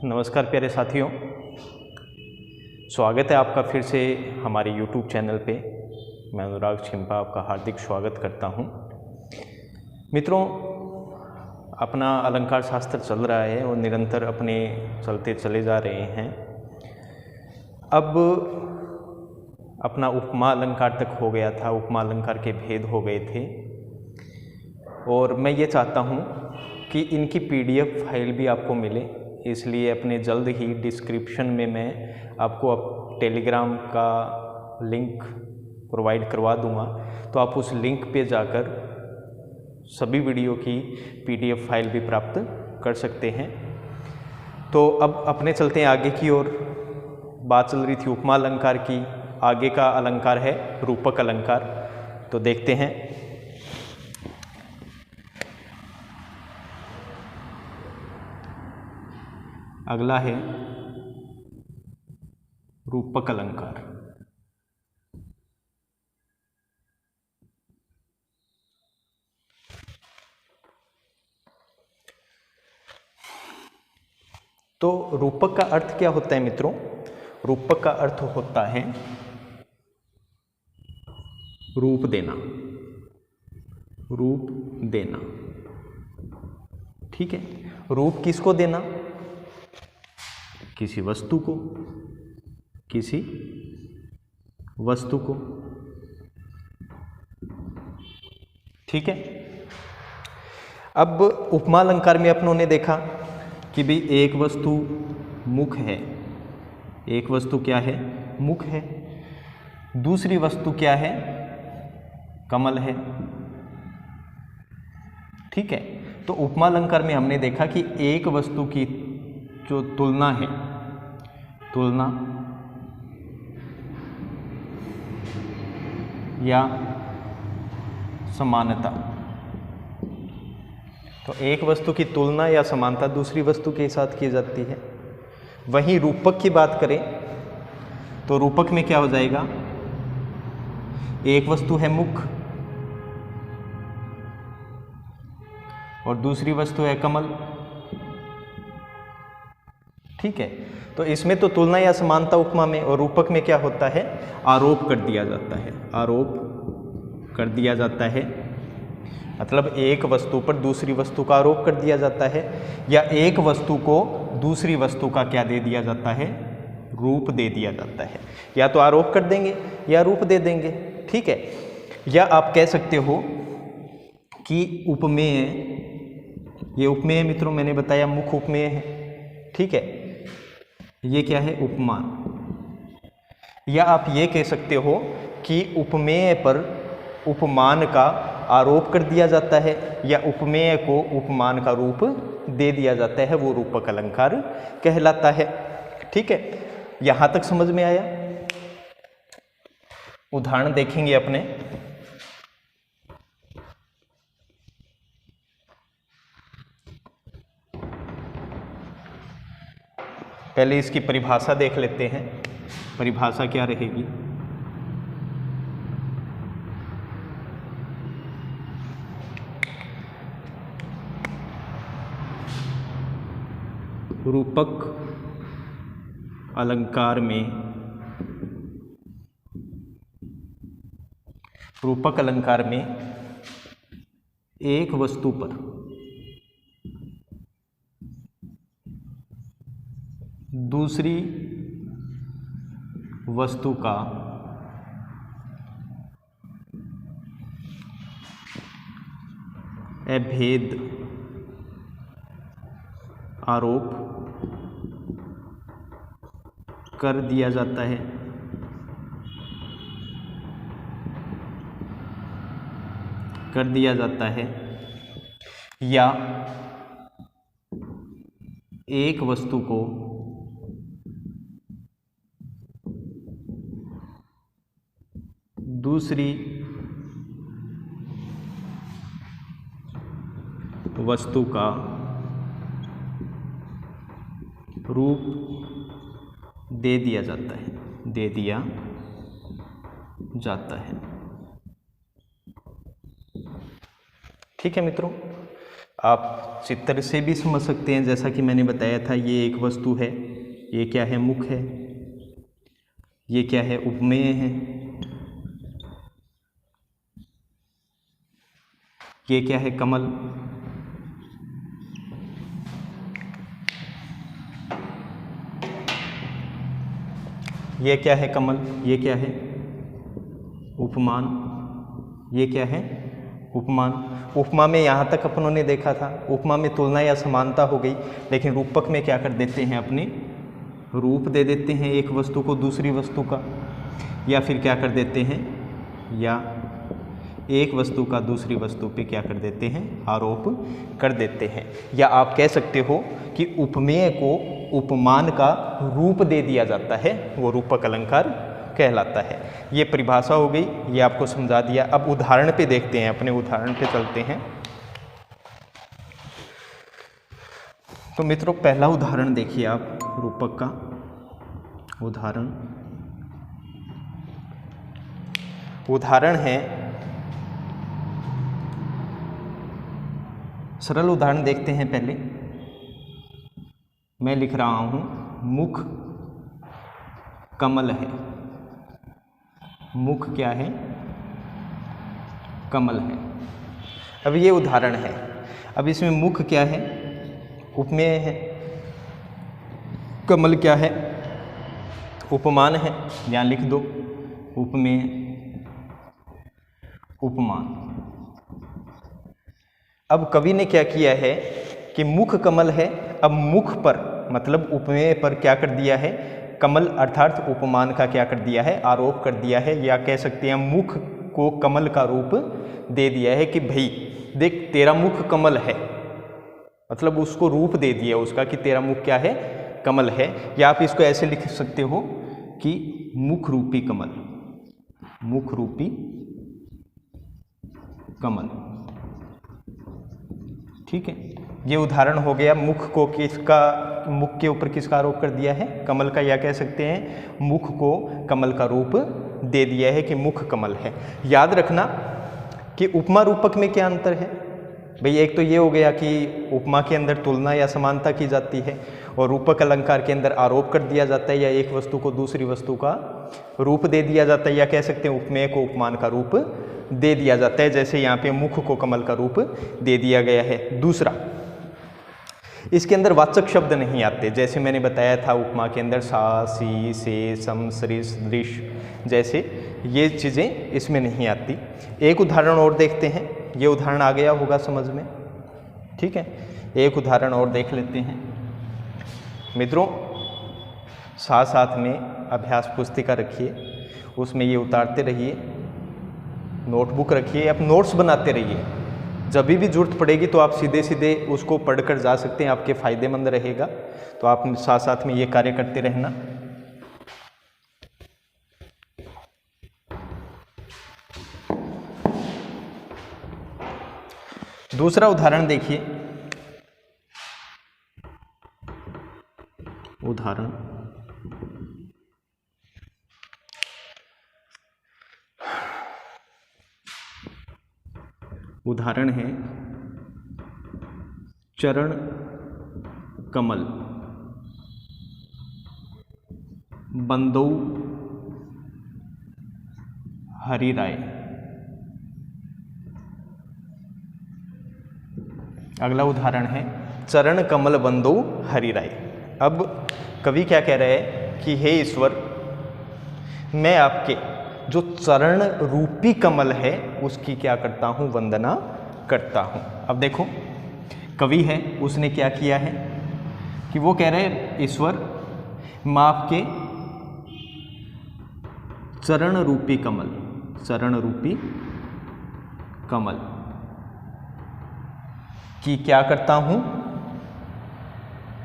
नमस्कार प्यारे साथियों, स्वागत है आपका फिर से हमारे YouTube चैनल पे। मैं अनुराग छिंपा आपका हार्दिक स्वागत करता हूं। मित्रों, अपना अलंकार शास्त्र चल रहा है और निरंतर अपने चलते चले जा रहे हैं। अब अपना उपमा अलंकार तक हो गया था, उपमा अलंकार के भेद हो गए थे और मैं ये चाहता हूँ कि इनकी PDF फाइल भी आपको मिले, इसलिए अपने जल्द ही डिस्क्रिप्शन में मैं आपको टेलीग्राम का लिंक प्रोवाइड करवा दूंगा, तो आप उस लिंक पे जाकर सभी वीडियो की PDF फाइल भी प्राप्त कर सकते हैं। तो अब अपने चलते हैं आगे की ओर। बात चल रही थी उपमा अलंकार की, आगे का अलंकार है रूपक अलंकार। तो देखते हैं। अगला है रूपक अलंकार। तो रूपक का अर्थ क्या होता है मित्रों? रूपक का अर्थ होता है रूप देना, रूप देना। ठीक है, रूप किसको देना? किसी वस्तु को, किसी वस्तु को। ठीक है। अब उपमा अलंकार में अपनों ने देखा कि भाई एक वस्तु मुख है, एक वस्तु क्या है? मुख है। दूसरी वस्तु क्या है? कमल है। ठीक है। तो उपमा अलंकार में हमने देखा कि एक वस्तु की जो तुलना है, तुलना या समानता, तो एक वस्तु की तुलना या समानता दूसरी वस्तु के साथ की जाती है। वहीं रूपक की बात करें तो रूपक में क्या हो जाएगा? एक वस्तु है मुख और दूसरी वस्तु है कमल। ठीक है। तो इसमें तो तुलना या समानता उपमा में, और रूपक में क्या होता है? आरोप कर दिया जाता है, आरोप कर दिया जाता है। मतलब एक वस्तु पर दूसरी वस्तु का आरोप कर दिया जाता है, या एक वस्तु को दूसरी वस्तु का क्या दे दिया जाता है? रूप दे दिया जाता है। या तो आरोप कर देंगे या रूप दे देंगे। ठीक है। या आप कह सकते हो कि उपमेय, ये उपमेय मित्रों मैंने बताया मुख उपमेय है। ठीक है। ये क्या है? उपमान। या आप ये कह सकते हो कि उपमेय पर उपमान का आरोप कर दिया जाता है, या उपमेय को उपमान का रूप दे दिया जाता है, वो रूपक अलंकार कहलाता है। ठीक है। यहां तक समझ में आया? उदाहरण देखेंगे अपने। पहले इसकी परिभाषा देख लेते हैं। परिभाषा क्या रहेगी? रूपक अलंकार में, रूपक अलंकार में एक वस्तु पर दूसरी वस्तु का अभेद आरोप कर दिया जाता है, कर दिया जाता है। या एक वस्तु को दूसरी वस्तु का रूप दे दिया जाता है, दे दिया जाता है। ठीक है मित्रों, आप चित्र से भी समझ सकते हैं, जैसा कि मैंने बताया था ये एक वस्तु है, ये क्या है, मुख है, ये क्या है, उपमेय है, ये क्या है, कमल, ये क्या है, कमल, ये क्या है, उपमान, ये क्या है, उपमान। उपमा में यहाँ तक अपनों ने देखा था, उपमा में तुलना या समानता हो गई, लेकिन रूपक में क्या कर देते हैं, अपने रूप दे देते हैं एक वस्तु को दूसरी वस्तु का, या फिर क्या कर देते हैं, या एक वस्तु का दूसरी वस्तु पे क्या कर देते हैं, आरोप कर देते हैं। या आप कह सकते हो कि उपमेय को उपमान का रूप दे दिया जाता है, वो रूपक अलंकार कहलाता है। ये परिभाषा हो गई, ये आपको समझा दिया। अब उदाहरण पे देखते हैं, अपने उदाहरण पे चलते हैं। तो मित्रों पहला उदाहरण देखिए आप रूपक का उदाहरण है, सरल उदाहरण देखते हैं। पहले मैं लिख रहा हूं मुख कमल है, मुख क्या है, कमल है। अब ये उदाहरण है, अब इसमें मुख क्या है, उपमेय है, कमल क्या है, उपमान है, यहाँ लिख दो उपमेय उपमान। अब कवि ने क्या किया है कि मुख कमल है, अब मुख पर मतलब उपमेय पर क्या कर दिया है, कमल अर्थात उपमान का क्या कर दिया है, आरोप कर दिया है, या कह सकते हैं मुख को कमल का रूप दे दिया है कि भाई देख तेरा मुख कमल है, मतलब उसको रूप दे दिया उसका कि तेरा मुख क्या है, कमल है। या आप इसको ऐसे लिख सकते हो कि मुख रूपी कमल, मुख रूपी कमल, ठीक है। ये उदाहरण हो गया, मुख को किसका, मुख के ऊपर किसका आरोप कर दिया है, कमल का, या कह सकते हैं मुख को कमल का रूप दे दिया है कि मुख कमल है। याद रखना कि उपमा रूपक में क्या अंतर है भाई, एक तो ये हो गया कि उपमा के अंदर तुलना या समानता की जाती है, और रूपक अलंकार के अंदर आरोप कर दिया जाता है, या एक वस्तु को दूसरी वस्तु का रूप दे दिया जाता है, या कह सकते हैं उपमेय को उपमान का रूप दे दिया जाता है, जैसे यहाँ पे मुख को कमल का रूप दे दिया गया है। दूसरा, इसके अंदर वाचक शब्द नहीं आते, जैसे मैंने बताया था उपमा के अंदर सा, सी, से, सम, सरिस, दृश जैसे ये चीज़ें इसमें नहीं आती। एक उदाहरण और देखते हैं, ये उदाहरण आ गया होगा समझ में, ठीक है। एक उदाहरण और देख लेते हैं मित्रों, साथ साथ में अभ्यास पुस्तिका रखिए, उसमें ये उतारते रहिए, नोटबुक रखिए, आप नोट्स बनाते रहिए, जब भी जरूरत पड़ेगी तो आप सीधे सीधे उसको पढ़कर जा सकते हैं, आपके फ़ायदेमंद रहेगा। तो आप साथ साथ में ये कार्य करते रहना। दूसरा उदाहरण देखिए, उदाहरण है चरण कमल बंदौ हरि राय। अगला उदाहरण है चरण कमल बंदौ हरि राय। अब कवि क्या कह रहे हैं कि हे ईश्वर, मैं आपके जो चरण रूपी कमल है उसकी क्या करता हूँ, वंदना करता हूँ। अब देखो कवि है, उसने क्या किया है कि वो कह रहे हैं ईश्वर, मैं आपके चरण रूपी कमल, चरण रूपी कमल की क्या करता हूँ,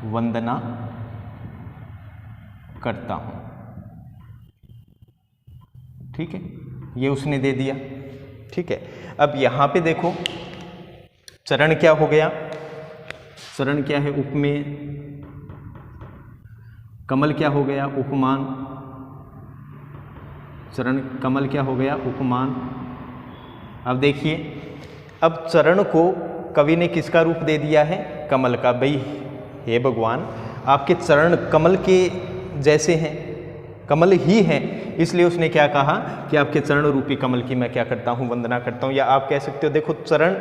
वंदना करता हूँ, ठीक है। ये उसने दे दिया, ठीक है। अब यहाँ पे देखो चरण क्या हो गया, चरण क्या है, उपमेय, कमल क्या हो गया, उपमान, चरण कमल क्या हो गया, उपमान। अब देखिए, अब चरण को कवि ने किसका रूप दे दिया है? कमल का। भाई हे भगवान, आपके चरण कमल के जैसे हैं, कमल ही हैं, इसलिए उसने क्या कहा कि आपके चरण रूपी कमल की मैं क्या करता हूँ? वंदना करता हूँ। या आप कह सकते हो देखो, चरण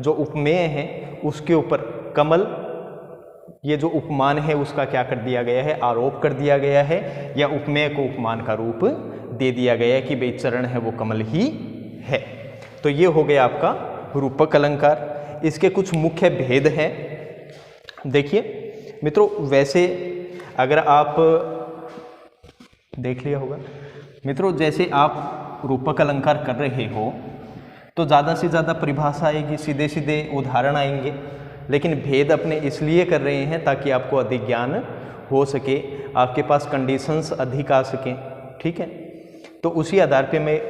जो उपमेय है उसके ऊपर कमल, ये जो उपमान है उसका क्या कर दिया गया है? आरोप कर दिया गया है, या उपमेय को उपमान का रूप दे दिया गया है कि भाई चरण है वो कमल ही है। तो ये हो गया आपका रूपक अलंकार। इसके कुछ मुख्य भेद हैं। देखिए मित्रों, वैसे अगर आप देख लिया होगा मित्रों, जैसे आप रूपक अलंकार कर रहे हो तो ज़्यादा से ज़्यादा परिभाषा आएगी, सीधे सीधे उदाहरण आएंगे, लेकिन भेद अपने इसलिए कर रहे हैं ताकि आपको अधिक ज्ञान हो सके, आपके पास कंडीशंस अधिक आ सकें। ठीक है, तो उसी आधार पे मैं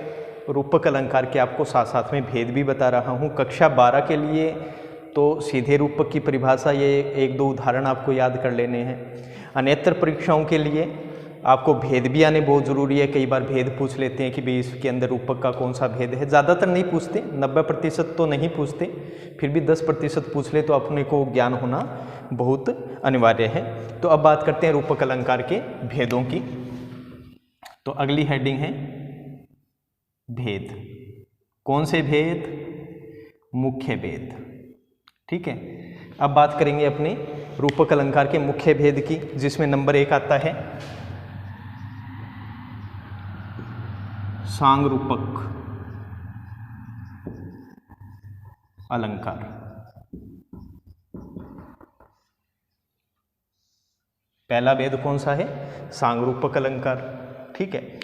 रूपक अलंकार के आपको साथ साथ में भेद भी बता रहा हूँ। कक्षा 12 के लिए तो सीधे रूपक की परिभाषा, ये एक दो उदाहरण आपको याद कर लेने हैं। अन्यत्र परीक्षाओं के लिए आपको भेद भी आने बहुत ज़रूरी है। कई बार भेद पूछ लेते हैं कि भाई इसके अंदर रूपक का कौन सा भेद है। ज़्यादातर नहीं पूछते, 90% तो नहीं पूछते, फिर भी 10% पूछ ले तो अपने को ज्ञान होना बहुत अनिवार्य है। तो अब बात करते हैं रूपक अलंकार के भेदों की। तो अगली हेडिंग है भेद। कौन से भेद? मुख्य भेद। ठीक है, अब बात करेंगे अपने रूपक अलंकार के मुख्य भेद की, जिसमें नंबर 1 आता है सांगरूपक अलंकार। पहला भेद कौन सा है? सांगरूपक अलंकार। ठीक है,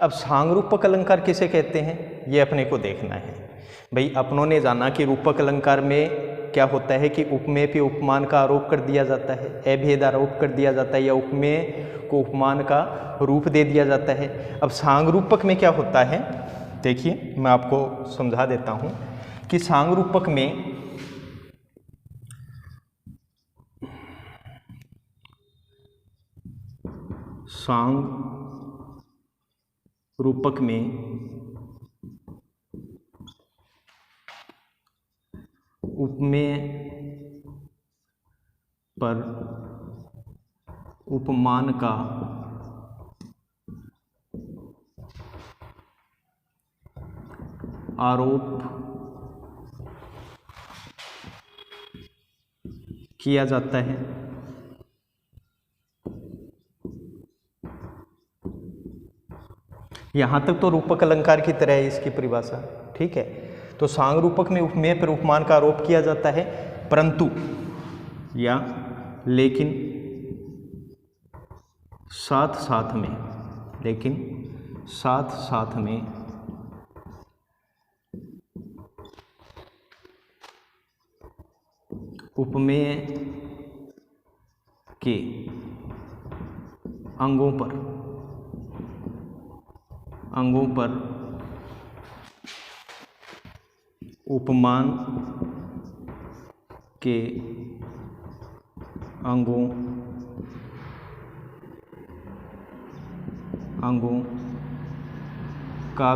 अब सांगरूपक अलंकार किसे कहते हैं ये अपने को देखना है। भाई अपनों ने जाना कि रूपक अलंकार में क्या होता है कि उपमेय पे उपमान का आरोप कर दिया जाता है, अभेद आरोप कर दिया जाता है, या उपमेय को उपमान का रूप दे दिया जाता है। अब सांगरूपक में क्या होता है? देखिए मैं आपको समझा देता हूँ कि सांगरूपक में उपमेय पर उपमान का आरोप किया जाता है। यहाँ तक तो रूपक अलंकार की तरह है इसकी परिभाषा। ठीक है, तो सांग रूपक में उपमेय पर उपमान का आरोप किया जाता है, परंतु या लेकिन साथ साथ में उपमेय के अंगों पर उपमान के अंगों का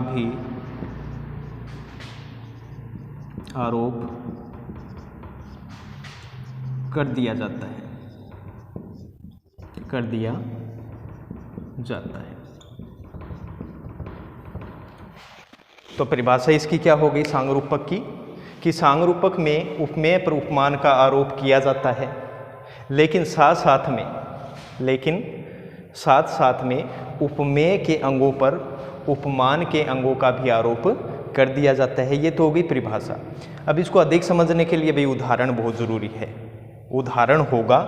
भी आरोप कर दिया जाता है। तो परिभाषा इसकी क्या हो गई सांग रूपक की, कि सांग रूपक में उपमेय पर उपमान का आरोप किया जाता है, लेकिन साथ साथ में उपमेय के अंगों पर उपमान के अंगों का भी आरोप कर दिया जाता है। ये तो हो गई परिभाषा। अब इसको अधिक समझने के लिए भाई उदाहरण बहुत ज़रूरी है। उदाहरण होगा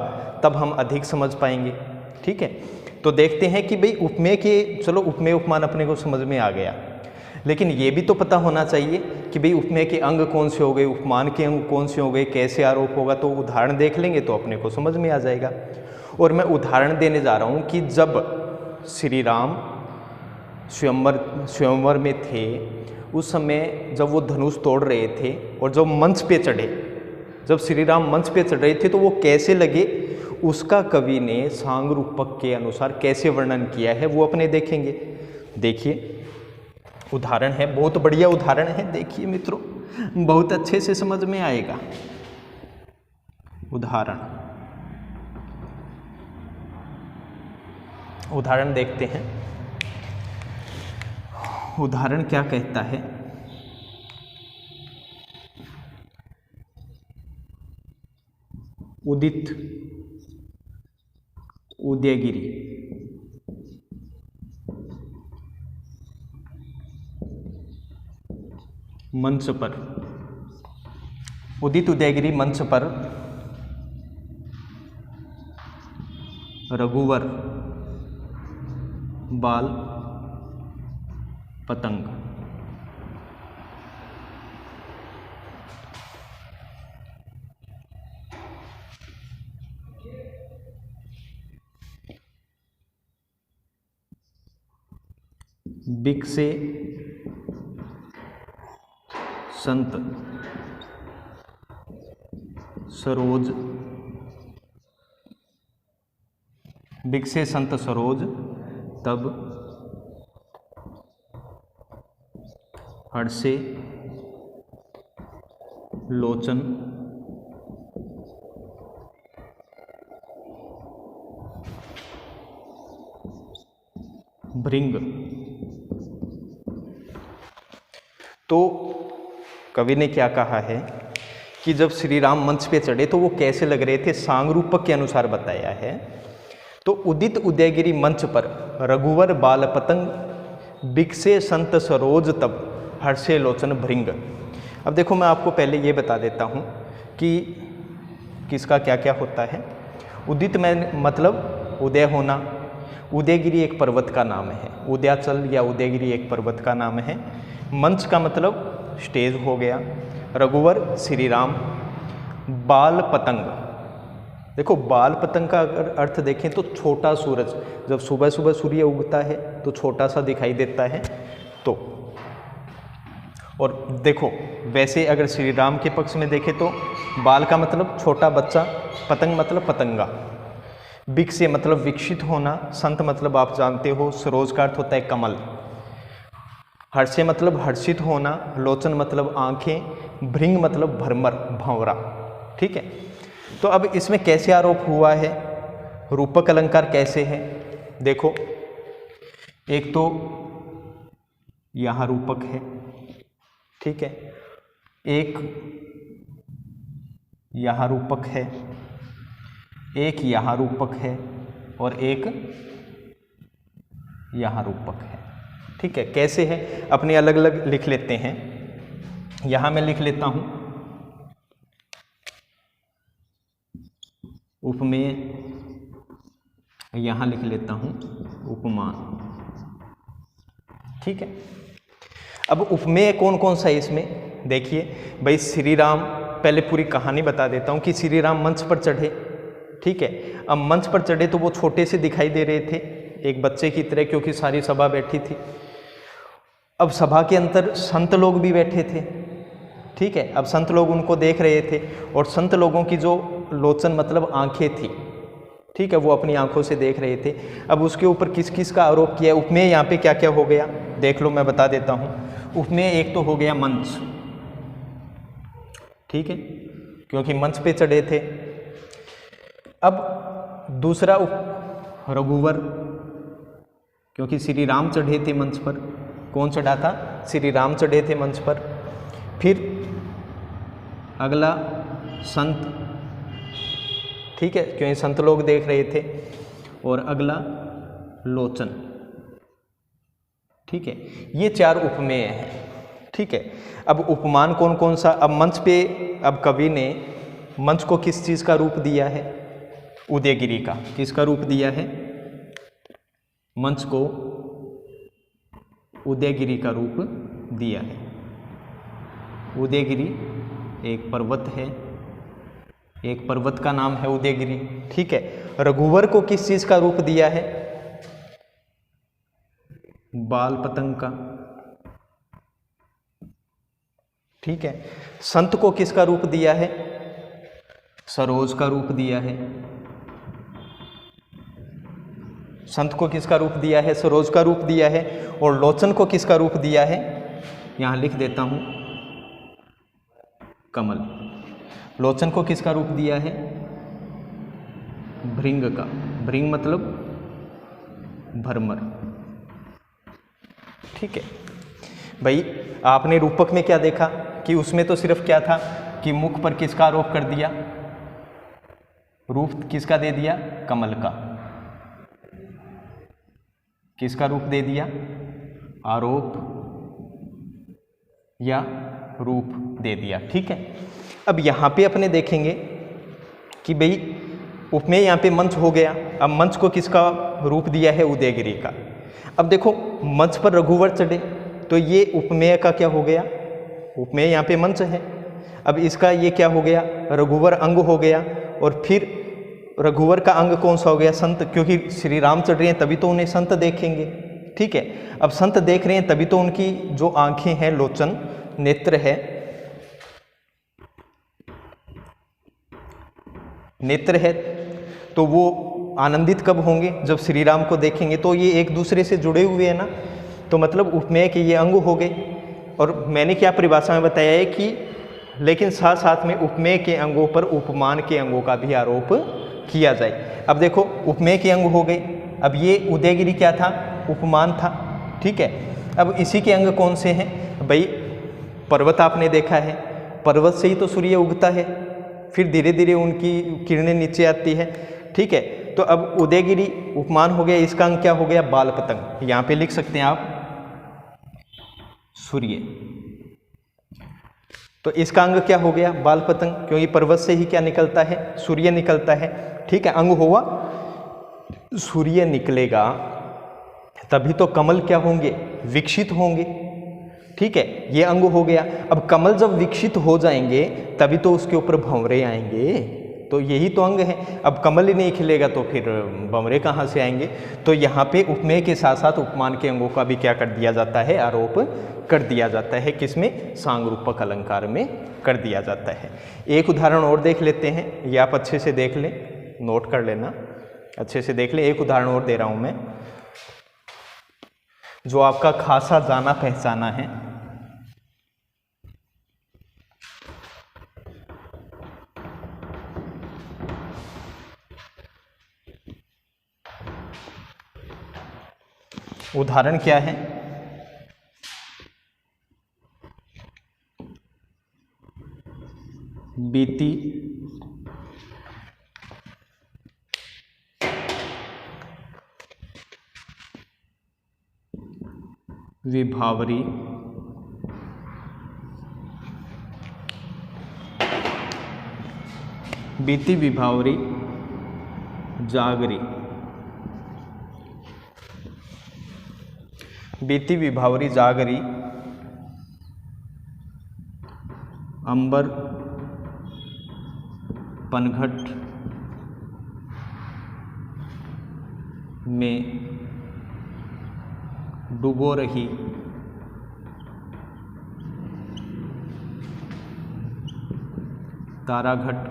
तब हम अधिक समझ पाएंगे। ठीक है, तो देखते हैं कि भाई उपमेय के, चलो उपमेय उपमान अपने को समझ में आ गया, लेकिन ये भी तो पता होना चाहिए कि भाई उपमेय के अंग कौन से हो गए, उपमान के अंग कौन से हो गए, कैसे आरोप होगा। तो उदाहरण देख लेंगे तो अपने को समझ में आ जाएगा। और मैं उदाहरण देने जा रहा हूँ कि जब श्री राम स्वयंवर में थे, उस समय जब वो धनुष तोड़ रहे थे और जब मंच पे चढ़े, जब श्री राम मंच पे चढ़ रहे थे तो वो कैसे लगे, उसका कवि ने सांग रूपक के अनुसार कैसे वर्णन किया है वो अपने देखेंगे। देखिए उदाहरण है, बहुत बढ़िया उदाहरण है। देखिए मित्रों, बहुत अच्छे से समझ में आएगा। उदाहरण देखते हैं। उदाहरण क्या कहता है? उदित, उदयगिरी, मंच पर, उदित उदयगिरी मंच पर रघुवर बाल पतंग। बिकसे संत सरोज, बिकसे संत सरोज तब हर्षे लोचन भृंग। तो कवि ने क्या कहा है कि जब श्री राम मंच पे चढ़े तो वो कैसे लग रहे थे, सांग रूपक के अनुसार बताया है। तो उदित उदयगिरी मंच पर रघुवर बाल पतंग, बिकसे संत सरोज तब हर्षे लोचन भृंग। अब देखो मैं आपको पहले ये बता देता हूँ कि किसका क्या क्या होता है। उदित में मतलब उदय होना, उदयगिरी एक पर्वत का नाम है, उदयाचल या उदयगिरी एक पर्वत का नाम है। मंच का मतलब स्टेज हो गया। रघुवर श्री राम, बाल पतंग, देखो बाल पतंग का अगर अर्थ देखें तो छोटा सूरज, जब सुबह सुबह सूर्य उगता है तो छोटा सा दिखाई देता है। तो और देखो वैसे अगर श्री राम के पक्ष में देखें तो बाल का मतलब छोटा बच्चा, पतंग मतलब पतंगा, बिक से मतलब विकसित होना, संत मतलब आप जानते हो सरोज का अर्थ होता है कमल, हर्षे मतलब हर्षित होना, लोचन मतलब आंखें, भृंग मतलब भरमर भंवरा। ठीक है, तो अब इसमें कैसे आरोप हुआ है, रूपक अलंकार कैसे है? देखो एक तो यहाँ रूपक है, ठीक है, एक यहाँ रूपक है, एक यहाँ रूपक है और एक यहाँ रूपक है। ठीक है, कैसे है अपने अलग अलग लिख लेते हैं। यहाँ मैं लिख लेता हूँ उपमेय, यहाँ लिख लेता हूँ उपमान। ठीक है, अब उपमेय कौन कौन सा है इसमें देखिए भाई। श्री राम, पहले पूरी कहानी बता देता हूँ कि श्री राम मंच पर चढ़े। ठीक है, अब मंच पर चढ़े तो वो छोटे से दिखाई दे रहे थे, एक बच्चे की तरह, क्योंकि सारी सभा बैठी थी। अब सभा के अंदर संत लोग भी बैठे थे। ठीक है, अब संत लोग उनको देख रहे थे और संत लोगों की जो लोचन मतलब आंखें थी, ठीक है, वो अपनी आंखों से देख रहे थे। अब उसके ऊपर किस किस का आरोप किया, उपमेय यहाँ पे क्या क्या हो गया देख लो, मैं बता देता हूँ। उपमेय एक तो हो गया मंच, ठीक है, क्योंकि मंच पे चढ़े थे। अब दूसरा रघुवर, क्योंकि श्री राम चढ़े थे मंच पर। कौन चढ़ा था? श्री राम चढ़े थे मंच पर। फिर अगला संत, ठीक है, क्योंकि संत लोग देख रहे थे। और अगला लोचन। ठीक है, ये चार उपमेय हैं। ठीक है, अब उपमान कौन कौन सा? अब मंच पे, अब कवि ने मंच को किस चीज़ का रूप दिया है? उदयगिरी का। किसका रूप दिया है? मंच को उदयगिरी का रूप दिया है। उदयगिरी एक पर्वत है, एक पर्वत का नाम है उदयगिरी। ठीक है, रघुवर को किस चीज का रूप दिया है? बाल पतंग का। ठीक है, संत को किसका रूप दिया है? सरोज का रूप दिया है। संत को किसका रूप दिया है? सरोज का रूप दिया है। और लोचन को किसका रूप दिया है? यहां लिख देता हूं कमल। लोचन को किसका रूप दिया है? भृंग का, भृंग मतलब भ्रमर। ठीक है भाई, आपने रूपक में क्या देखा कि उसमें तो सिर्फ क्या था कि मुख पर किसका आरोप कर दिया, रूप किसका दे दिया, कमल का। किसका रूप दे दिया, आरोप या रूप दे दिया। ठीक है, अब यहाँ पे अपने देखेंगे कि भाई उपमेय यहाँ पे मंच हो गया। अब मंच को किसका रूप दिया है, उदयगिरी का। अब देखो मंच पर रघुवर चढ़े तो ये उपमेय का क्या हो गया, उपमेय यहाँ पे मंच है। अब इसका ये क्या हो गया, रघुवर अंग हो गया। और फिर रघुवर का अंग कौन सा हो गया, संत, क्योंकि श्री राम चढ़ रहे हैं तभी तो उन्हें संत देखेंगे। ठीक है, अब संत देख रहे हैं तभी तो उनकी जो आंखें हैं, लोचन नेत्र है, नेत्र है, तो वो आनंदित कब होंगे, जब श्री राम को देखेंगे। तो ये एक दूसरे से जुड़े हुए हैं ना, तो मतलब उपमेय के ये अंग हो गए। और मैंने क्या परिभाषा में बताया है कि लेकिन साथ साथ में उपमेय के अंगों पर उपमान के अंगों का भी आरोप किया जाए। अब देखो उपमेय के अंग हो गए, अब ये उदयगिरी क्या था, उपमान था। ठीक है, अब इसी के अंग कौन से हैं भाई, पर्वत आपने देखा है, पर्वत से ही तो सूर्य उगता है, फिर धीरे धीरे उनकी किरणें नीचे आती है। ठीक है, तो अब उदयगिरी उपमान हो गया, इसका अंग क्या हो गया, बाल पतंग। यहाँ पे लिख सकते हैं आप सूर्य, तो इसका अंग क्या हो गया, बाल पतंग, क्योंकि पर्वत से ही क्या निकलता है, सूर्य निकलता है। ठीक है, अंग हुआ, सूर्य निकलेगा तभी तो कमल क्या होंगे, विकसित होंगे। ठीक है, ये अंग हो गया। अब कमल जब विकसित हो जाएंगे तभी तो उसके ऊपर भंवरे आएंगे, तो यही तो अंग है। अब कमल ही नहीं खिलेगा तो फिर भंवरे कहाँ से आएंगे। तो यहाँ पे उपमेय के साथ साथ उपमान के अंगों का भी क्या कर दिया जाता है, आरोप कर दिया जाता है। किसमें, सांगरूपक अलंकार में कर दिया जाता है। एक उदाहरण और देख लेते हैं, ये आप अच्छे से देख लें, नोट कर लेना, अच्छे से देख लें। एक उदाहरण और दे रहा हूं मैं, जो आपका खासा जाना पहचाना है। उदाहरण क्या है, बीती विभावरी बीती विभावरी जागरी, बीती विभावरी जागरी अंबर पनघट में डूबो रही ताराघट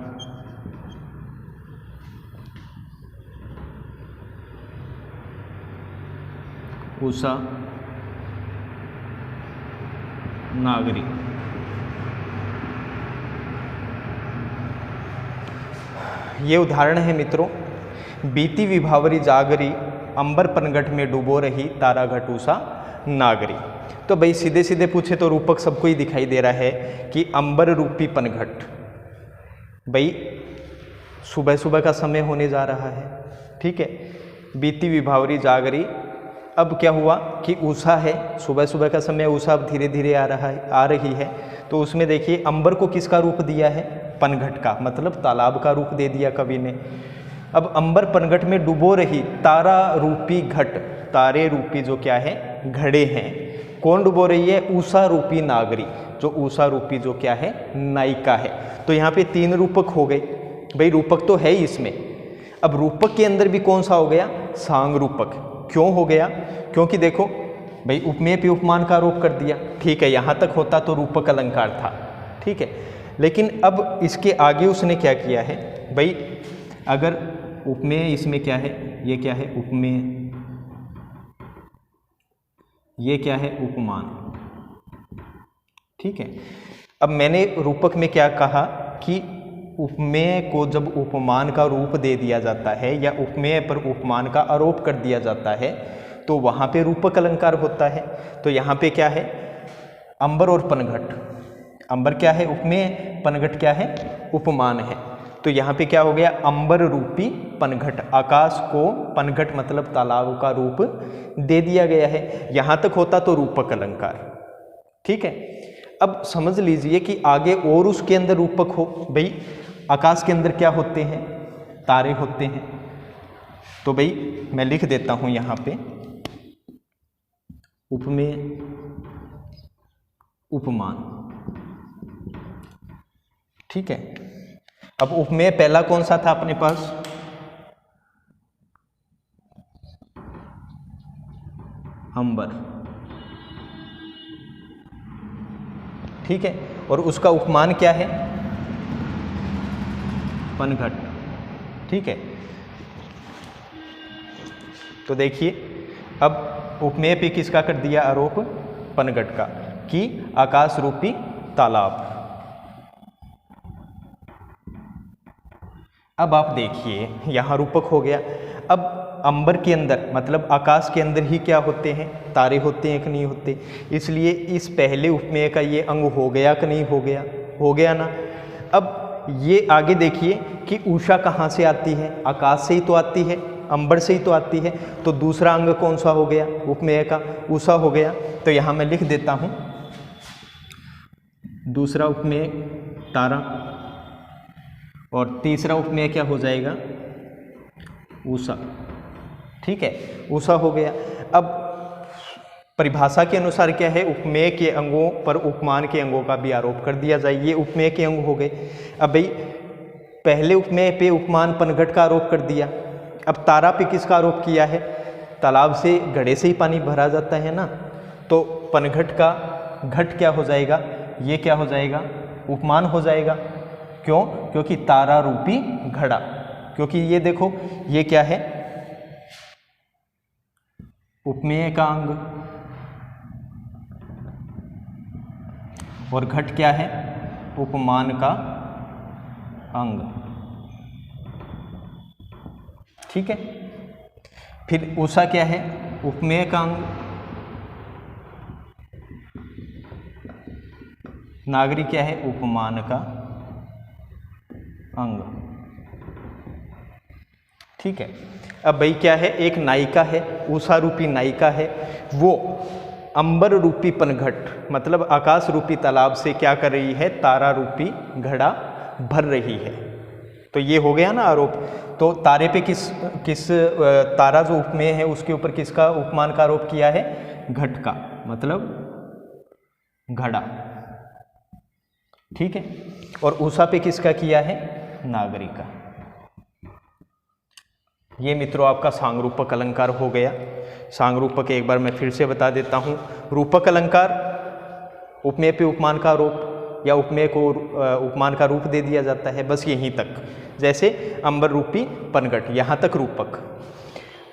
उषा नागरी। ये उदाहरण है मित्रों, बीती विभावरी जागरी अंबर पनघट में डूबो रही ताराघट उषा नागरी। तो भाई सीधे सीधे पूछे तो रूपक सबको ही दिखाई दे रहा है कि अंबर रूपी पनघट, भाई सुबह सुबह का समय होने जा रहा है। ठीक है, बीती विभावरी जागरी, अब क्या हुआ कि उषा है, सुबह सुबह का समय, उषा अब धीरे धीरे आ रही है। तो उसमें देखिए अंबर को किसका रूप दिया है, पनघट का, मतलब तालाब का रूप दे दिया कवि ने। अब अंबर पनघट में डूबो रही तारा रूपी घट, तारे रूपी जो क्या है, घड़े हैं, कौन डुबो रही है, उषा रूपी नागरी, जो उषा रूपी जो क्या है, नायिका है। तो यहाँ पे 3 रूपक हो गए। भाई रूपक तो है ही इसमें, अब रूपक के अंदर भी कौन सा हो गया, सांग रूपक। क्यों हो गया, क्योंकि देखो भाई उपमेय पे उपमान का आरोप कर दिया। ठीक है, यहाँ तक होता तो रूपक अलंकार था। ठीक है, लेकिन अब इसके आगे उसने क्या किया है, भाई अगर उपमेय इसमें क्या है, ये क्या है उपमेय, ये क्या है उपमान। ठीक है, अब मैंने रूपक में क्या कहा कि उपमेय को जब उपमान का रूप दे दिया जाता है या उपमेय पर उपमान का आरोप कर दिया जाता है तो वहाँ पे रूपक अलंकार होता है। तो यहाँ पे क्या है, अंबर और पनघट। अंबर क्या है, उपमेय, पनघट क्या है, उपमान है। तो यहाँ पे क्या हो गया, अंबर रूपी पनघट, आकाश को पनघट मतलब तालाब का रूप दे दिया गया है। यहाँ तक होता तो रूपक अलंकार, ठीक है। अब समझ लीजिए कि आगे और उसके अंदर रूपक हो, भाई आकाश के अंदर क्या होते हैं, तारे होते हैं। तो भाई मैं लिख देता हूं यहाँ पे उपमेय उपमान, ठीक है। अब उपमेय पहला कौन सा था अपने पास, अंबर, ठीक है। और उसका उपमान क्या है, पनघट, ठीक है। तो देखिए अब उपमेय पे किसका कर दिया आरोप, पनघट का, कि आकाश रूपी तालाब। अब आप देखिए यहाँ रूपक हो गया। अब अंबर के अंदर मतलब आकाश के अंदर ही क्या होते हैं, तारे होते हैं कि नहीं होते, इसलिए इस पहले उपमेय का ये अंग हो गया कि नहीं हो गया, हो गया ना। अब ये आगे देखिए कि उषा कहाँ से आती है, आकाश से ही तो आती है, अंबर से ही तो आती है। तो दूसरा अंग कौन सा हो गया उपमेय का, उषा हो गया। तो यहाँ मैं लिख देता हूँ दूसरा उपमेय तारा, और तीसरा उपमेय क्या हो जाएगा, उषा, ठीक है, उषा हो गया। अब परिभाषा के अनुसार क्या है, उपमेय के अंगों पर उपमान के अंगों का भी आरोप कर दिया जाए, ये उपमेय के अंग हो गए। अब भाई पहले उपमेय पे उपमान पनघट का आरोप कर दिया, अब तारा पे किसका आरोप किया है, तालाब से घड़े से ही पानी भरा जाता है ना, तो पनघट का घट क्या हो जाएगा, ये क्या हो जाएगा, उपमान हो जाएगा। क्यों, क्योंकि तारा रूपी घड़ा, क्योंकि ये देखो ये क्या है, उपमेय का अंग, और घट क्या है, उपमान का अंग, ठीक है। फिर उषा क्या है, उपमेय का अंग, नागरी क्या है, उपमान का अंग, ठीक है। अब भाई क्या है, एक नायिका है, उषा रूपी नायिका है, वो अंबर रूपी पनघट मतलब आकाश रूपी तालाब से क्या कर रही है, तारा रूपी घड़ा भर रही है। तो ये हो गया ना आरोप। तो तारे पे किस तारा जो उपमेय है उसके ऊपर किसका उपमान का आरोप किया है, घट का मतलब घड़ा, ठीक है। और उषा पे किसका किया है, नागरी का। ये मित्रों आपका सांगरूपक अलंकार हो गया। सांगरूपक एक बार मैं फिर से बता देता हूँ, रूपक अलंकार उपमेय पे उपमान का आरोप या उपमेय को उपमान का रूप दे दिया जाता है, बस यहीं तक। जैसे अंबर रूपी पनघट, यहाँ तक रूपक।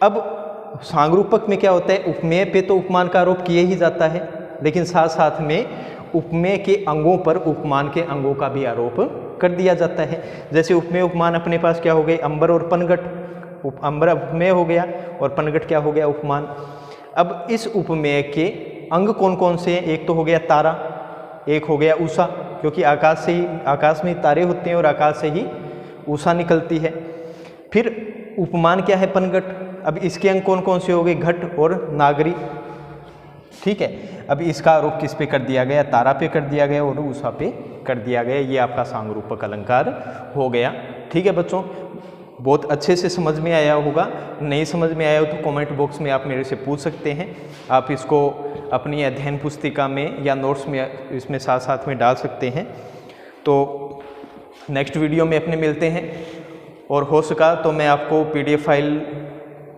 अब सांगरूपक में क्या होता है, उपमेय पे तो उपमान का आरोप किया ही जाता है, लेकिन साथ साथ में उपमेय के अंगों पर उपमान के अंगों का भी आरोप कर दिया जाता है। जैसे उपमेय उपमान अपने पास क्या हो गए, अंबर और पनघट, अंबर उपमेय हो गया और पनघट क्या हो गया, उपमान। अब इस उपमेय के अंग कौन कौन से हैं, एक तो हो गया तारा, एक हो गया उषा, क्योंकि आकाश में तारे होते हैं और आकाश से ही उषा निकलती है। फिर उपमान क्या है, पनघट। अब इसके अंग कौन कौन से हो गए, घट और नागरी, ठीक है। अब इसका आरोप किस पे कर दिया गया, तारा पे कर दिया गया और उषा पे कर दिया गया। ये आपका सांगरूपक अलंकार हो गया, ठीक है बच्चों। बहुत अच्छे से समझ में आया होगा, नहीं समझ में आया हो तो कमेंट बॉक्स में आप मेरे से पूछ सकते हैं। आप इसको अपनी अध्ययन पुस्तिका में या नोट्स में इसमें साथ साथ में डाल सकते हैं। तो नेक्स्ट वीडियो में अपने मिलते हैं, और हो सका तो मैं आपको PDF फाइल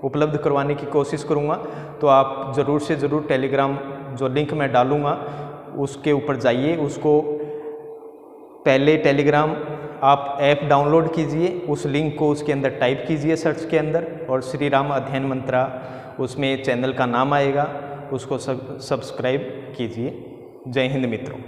उपलब्ध करवाने की कोशिश करूँगा। तो आप ज़रूर से ज़रूर टेलीग्राम जो लिंक मैं डालूँगा उसके ऊपर जाइए, उसको पहले टेलीग्राम आप ऐप डाउनलोड कीजिए, उस लिंक को उसके अंदर टाइप कीजिए सर्च के अंदर, और श्री राम अध्ययन मंत्रा उसमें चैनल का नाम आएगा, उसको सब्सक्राइब कीजिए। जय हिंद मित्रों।